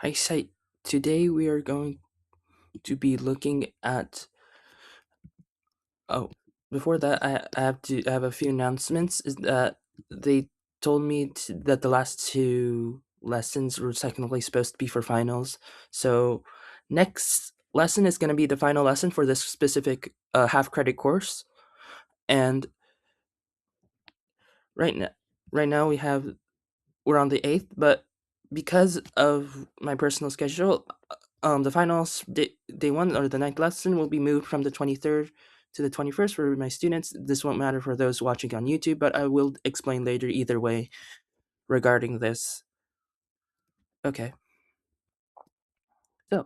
Hi site. Today we are going to be looking at. Oh, before that, I have a few announcements. Is that they told me that the last two lessons were technically supposed to be for finals. So next lesson is going to be the final lesson for this specific half credit course. And right now, right now we're on the 8th, but because of my personal schedule, the finals day one or the ninth lesson will be moved from the 23rd to the 21st for my students. This won't matter for those watching on YouTube, but I will explain later either way regarding this. Okay, so,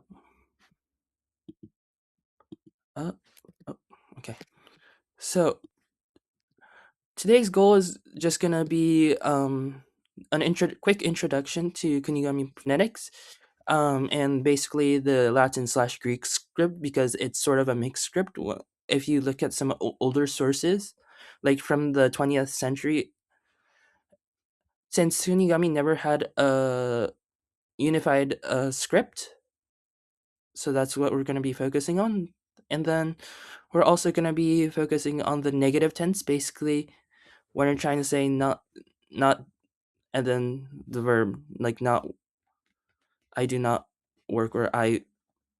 uh, oh, okay. So today's goal is just gonna be an quick introduction to Kunigami phonetics, and basically the Latin slash Greek script because it's sort of a mixed script. If you look at some older sources, like from the 20th century, since Kunigami never had a unified script, so that's what we're going to be focusing on. And then we're also going to be focusing on the negative tense, basically when you're trying to say not, and then the verb like not, I do not work or I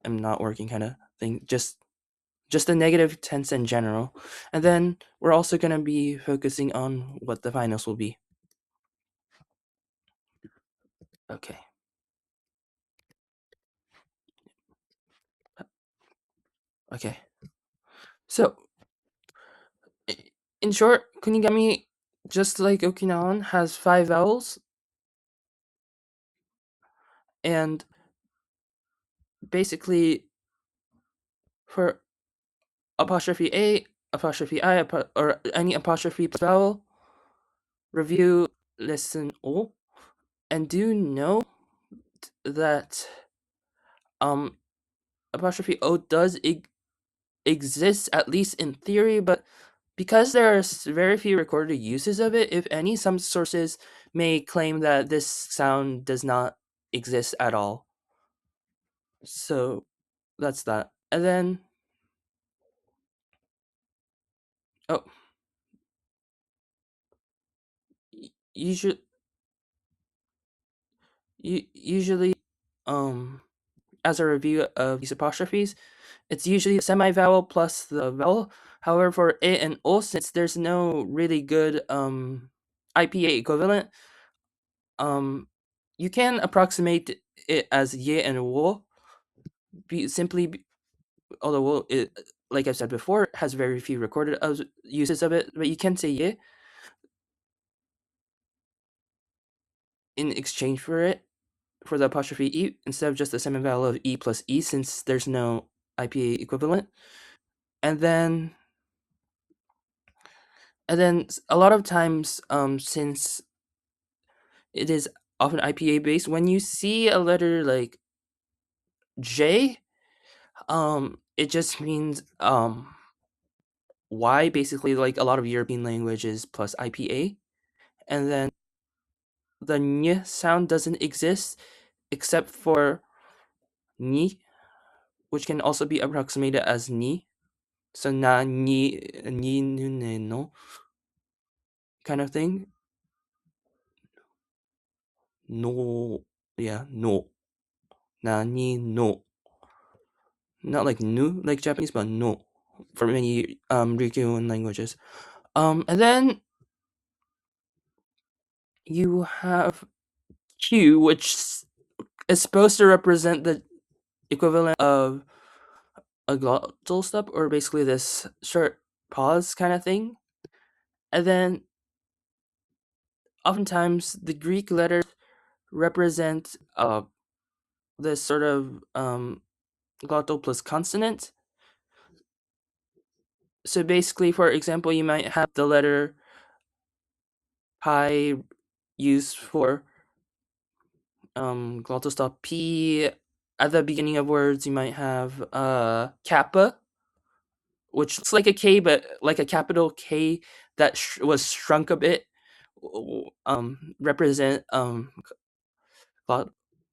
am not working kind of thing. Just the negative tense in general. And then we're also going to be focusing on what the finals will be. Okay. Okay. So, in short, Kunigami, just like Okinawan, has 5 vowels, and basically for apostrophe A, apostrophe I, or any apostrophe vowel, review lesson O, and do know that um apostrophe O does exist at least in theory, but because there are very few recorded uses of it, if any, some sources may claim that this sound does not exist at all. So that's that. And then, oh, usually, usually, um, as a review of these apostrophes, it's usually the semi-vowel plus the vowel. However, for A and O, since there's no really good IPA equivalent, um, you can approximate it as ye and wo. Although it, like I've said before, has very few recorded uses of it, but you can say ye in exchange for it for the apostrophe e instead of just the semi-vowel of e plus e, since there's no IPA equivalent. And then a lot of times, since it is often IPA based, when you see a letter like J, it just means Y, basically like a lot of European languages plus IPA. And then the ny sound doesn't exist except for ni, which can also be approximated as ni. So na ni nu ne no kind of thing. No, yeah, no, na ni no. Not like nu like Japanese, but no for many Ryukyuan languages. And then you have Q, which is supposed to represent the equivalent of a glottal stop, or basically this short pause kind of thing. And then oftentimes the Greek letters represent this sort of glottal plus consonant. So basically, for example, you might have the letter pi used for glottal stop p. At the beginning of words, you might have kappa, which looks like a K, but like a capital K that was shrunk a bit. Represent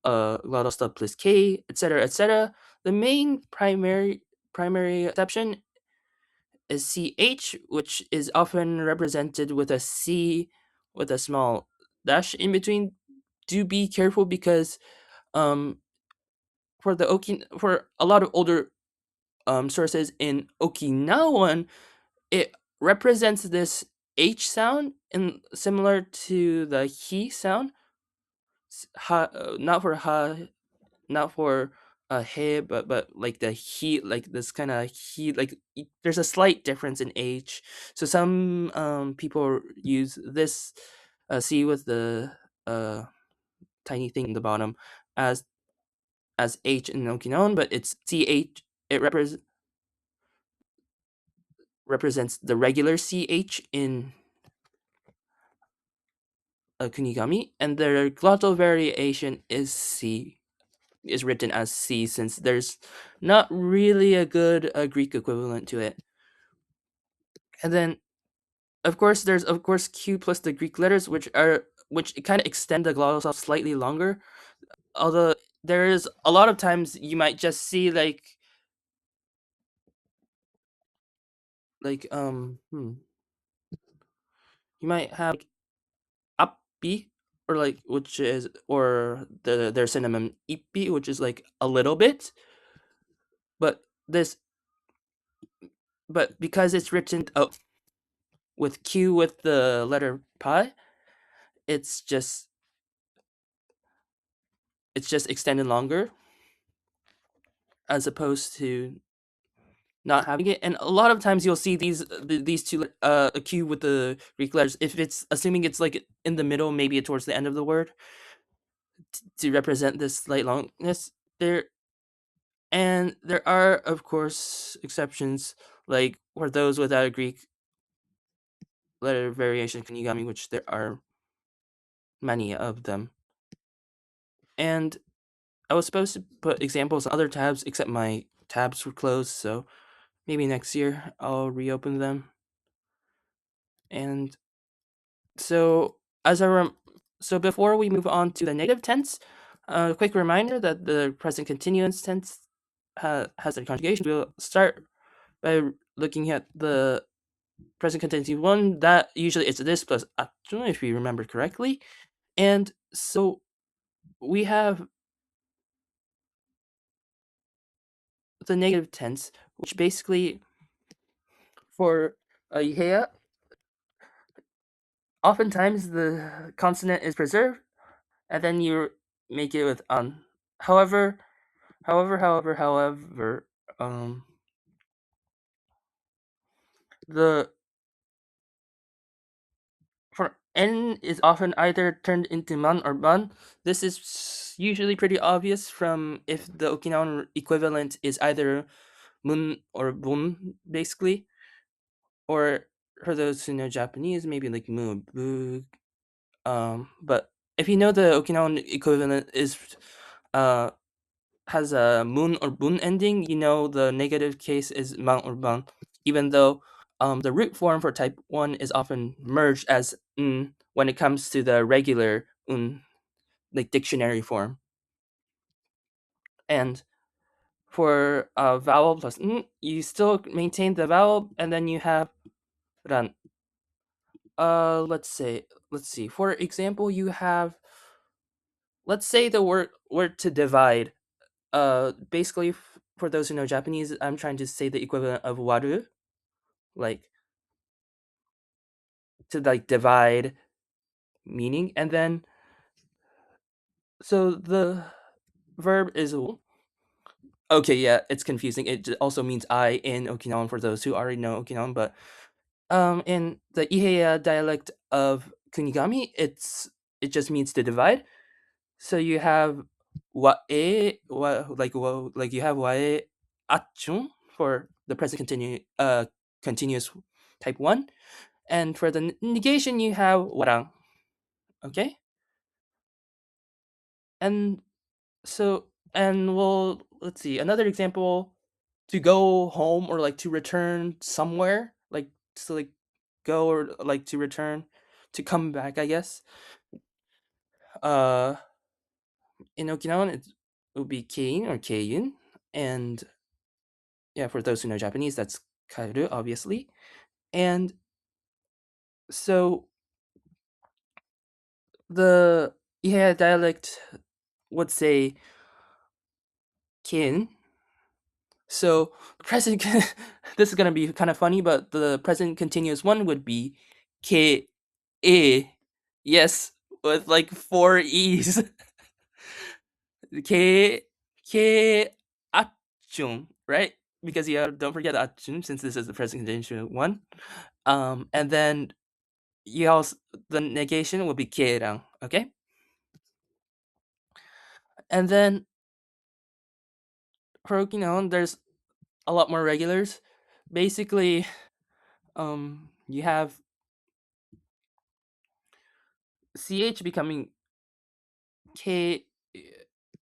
glottal stop plus k, etc., etc. The main primary exception is ch, which is often represented with a c with a small dash in between. Do be careful because um for a lot of older sources in Okinawan, it represents this h sound in similar to the he sound. Not for ha, not for he, but like the he, like this kind of he, like there's a slight difference in h. So some people use this c with the uh tiny thing in the bottom as h in Okinawan, but it's ch. It represents the regular ch in Kunigami, and their glottal variation is c, is written as c, since there's not really a good Greek equivalent to it. And then, of course, there's of course q plus the Greek letters, which kind of extend the glottal stop slightly longer. Although there is a lot of times you might just see like you might have like, uppi, or like, which is, or their synonym ippi, which is like a little bit, but this but because it's written with q with the letter pi, it's just extended longer as opposed to not having it. And a lot of times you'll see these two, a q with the Greek letters, if it's assuming it's like in the middle, maybe towards the end of the word, to represent this slight longness there. And there are, of course, exceptions, like for those without a Greek letter variation kunigami, which there are many of them. And I was supposed to put examples on other tabs, except my tabs were closed, so maybe next year I'll reopen them. And so so before we move on to the negative tense, a quick reminder that the present continuous tense has a conjugation. We'll start by looking at the present continuous one. That usually it's this plus atsu, if we remember correctly. And so we have the negative tense, which basically for ihea, oftentimes the consonant is preserved, and then you make it with an. However, however, um, the for n is often either turned into man or ban. This is usually pretty obvious from if the Okinawan equivalent is either mun or bun, basically, or for those who know Japanese, maybe like mu, bu. But if you know the Okinawan equivalent is uh has a mun or bun ending, you know the negative case is man or ban, even though the root form for type 1 is often merged as n when it comes to the regular like dictionary form. And for vowel plus n, you still maintain the vowel, and then you have ran. Let's see. For example, you have, let's say the word to divide. Basically, for those who know Japanese, I'm trying to say the equivalent of waru, like to like divide meaning. And then so the verb is okay, yeah, it's confusing. It also means I in Okinawan for those who already know Okinawan, but in the Ihea dialect of Kunigami, it just means to divide. So you have like you have wae achun for the present continuous type 1, and for the negation you have warang. Okay? And so, and well, let's see, another example, to go home or like to return somewhere, like to like go or like to return, to come back, I guess. Uh In Okinawan, it would be Kein or Keiyun. And yeah, for those who know Japanese, that's Kaeru, obviously. And so the Ihe dialect would say kin. So present, this is gonna be kind of funny, but the present continuous one would be ke e. Yes, with like four e's. ke ke achun, right? Because you don't forget achun since this is the present continuous one. And then you also the negation will be kerang, okay? And then for Okinawan, there's a lot more regulars. Basically, you have ch becoming k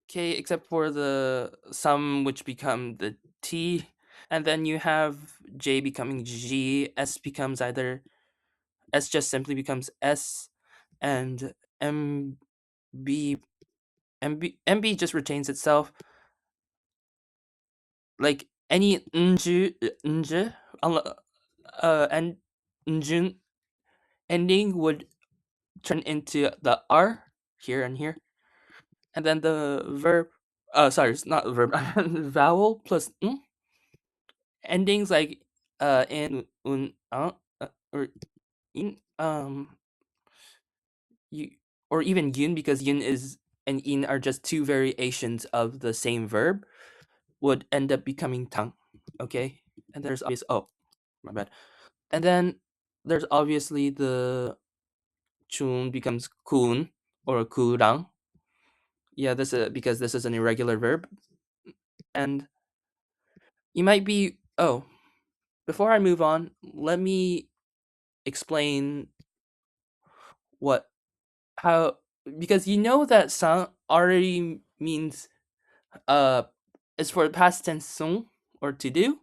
k except for the some which become the t, and then you have j becoming g, s becomes either s just simply becomes s, and mb mb just retains itself. Like any nj and njun ending would turn into the r here and here, and then the verb sorry, it's not verb, vowel plus endings like in un or in you, or even yun, because yun is and in are just two variations of the same verb, would end up becoming tang. Okay, and there's obvious, oh my bad, and then there's obviously the chun becomes kun or kurang. Yeah, this is because this is an irregular verb. And you might be, oh, before I move on, let me explain what how, because you know that san already means uh is for past tense sung or to do.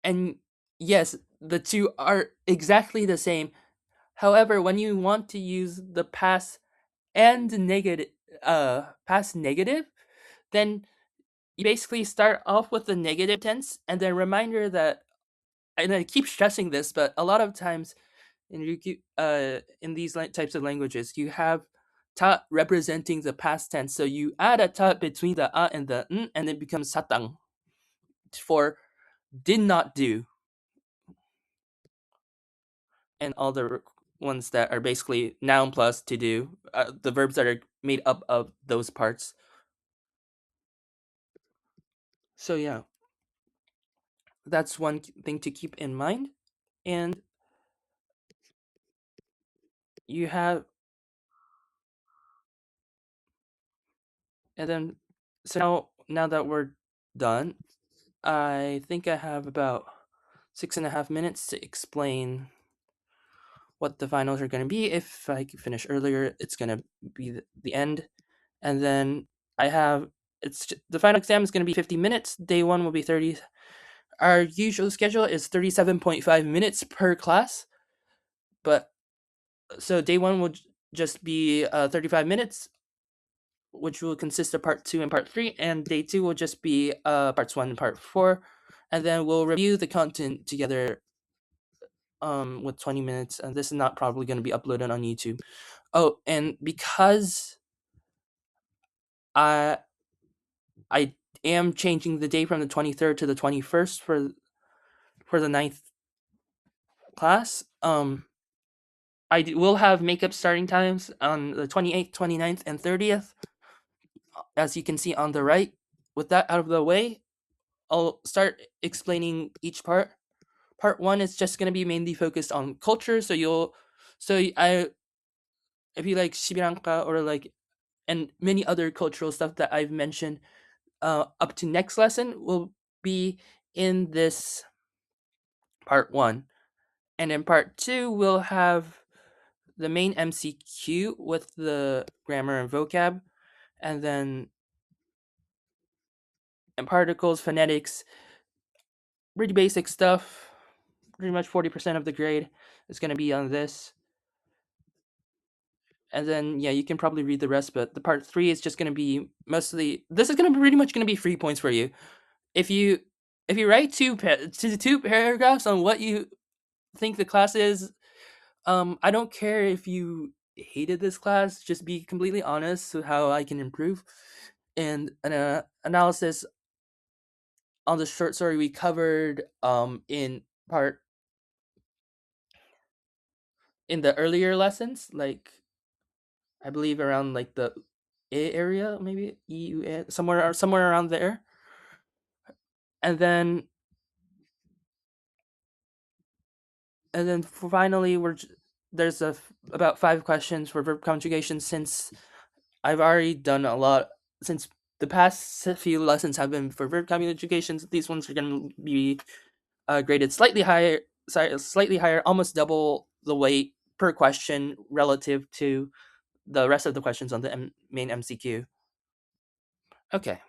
And yes, the two are exactly the same. However, when you want to use the past and negative past negative, then you basically start off with the negative tense, and then reminder that, and I keep stressing this, but a lot of times in in these types of languages, you have ta representing the past tense. So you add a ta between the a and the n, and it becomes satang for did not do, and all the ones that are basically noun plus to do, the verbs that are made up of those parts. So yeah, that's one thing to keep in mind. And you have, and then so now that we're done, I think I have about 6.5 minutes to explain what the finals are going to be. If I finish earlier, it's going to be the end. And then I have, the final exam is going to be 50 minutes. Day one will be 30. Our usual schedule is 37.5 minutes per class. But so day one will just be 35 minutes, which will consist of part two and part three. And day two will just be parts one and part four. And then we'll review the content together with 20 minutes, and this is not probably going to be uploaded on YouTube. Oh, and because I I am changing the day from the 23rd to the 21st for the ninth class, will have makeup starting times on the 28th, 29th, and 30th, as you can see on the right. With that out of the way, I'll start explaining each part. Part one is just going to be mainly focused on culture, so I if you like Shibiranka or like, and many other cultural stuff that I've mentioned up to next lesson will be in this part one. And in part two, we'll have the main MCQ with the grammar and vocab, and then in particles, phonetics, pretty basic stuff. Pretty much 40% of the grade is going to be on this. and then yeah, you can probably read the rest. But the part 3 is just going to be mostly. This is going to be pretty much going to be free points for you. If you if you write two paragraphs on what you think the class is, I don't care if you hated this class. Just be completely honest with how I can improve, and an analysis on the short story we covered in part in the earlier lessons, like I believe around like the A area, maybe EU somewhere around there, and then finally there's about 5 questions for verb conjugation, since I've already done a lot since the past few lessons have been for verb conjugations. These ones are going to be graded slightly higher, almost double the weight per question relative to the rest of the questions on the main MCQ. Okay.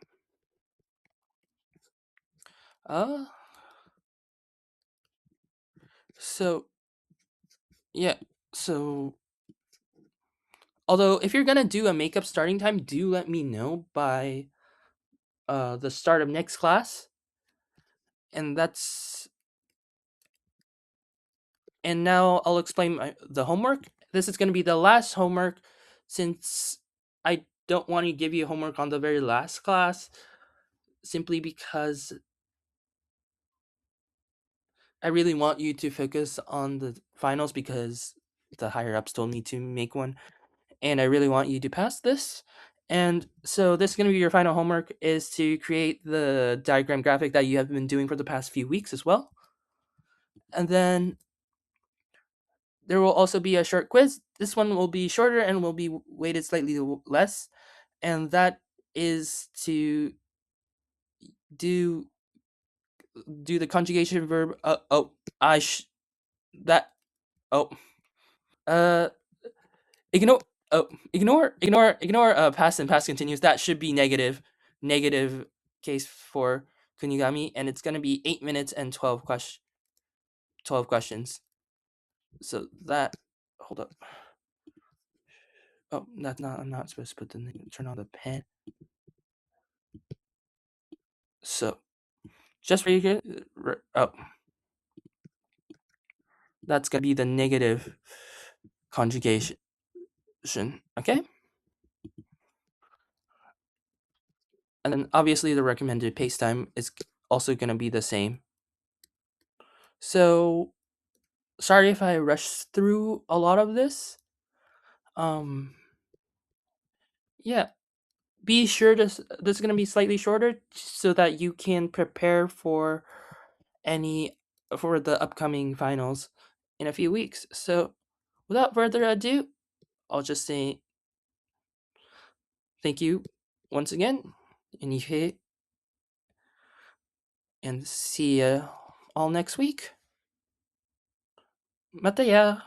Uh, so yeah, so although if you're gonna do a makeup starting time, do let me know by the start of next class, and that's and now I'll explain the homework. This is gonna be the last homework, since I don't want to give you homework on the very last class, simply because I really want you to focus on the finals, because the higher ups still need to make one, and I really want you to pass this. And so this is going to be your final homework, is to create the diagram graphic that you have been doing for the past few weeks as well. And then there will also be a short quiz. This one will be shorter and will be weighted slightly less, and that is to do the conjugation verb. That oh uh ignore ignore past and past continuous. That should be negative case for Kunigami, and it's going to be 8 minutes and 12 questions. So that hold up. Oh, that's not. I'm not supposed to put the turn on the pen. So just for you, oh, that's going to be the negative conjugation. Okay, and then obviously the recommended pace time is also going to be the same. So sorry if I rushed through a lot of this. Yeah, be sure this is going to be slightly shorter, so that you can prepare for any for the upcoming finals in a few weeks. So without further ado, I'll just say thank you once again, and see you all next week. Mataya.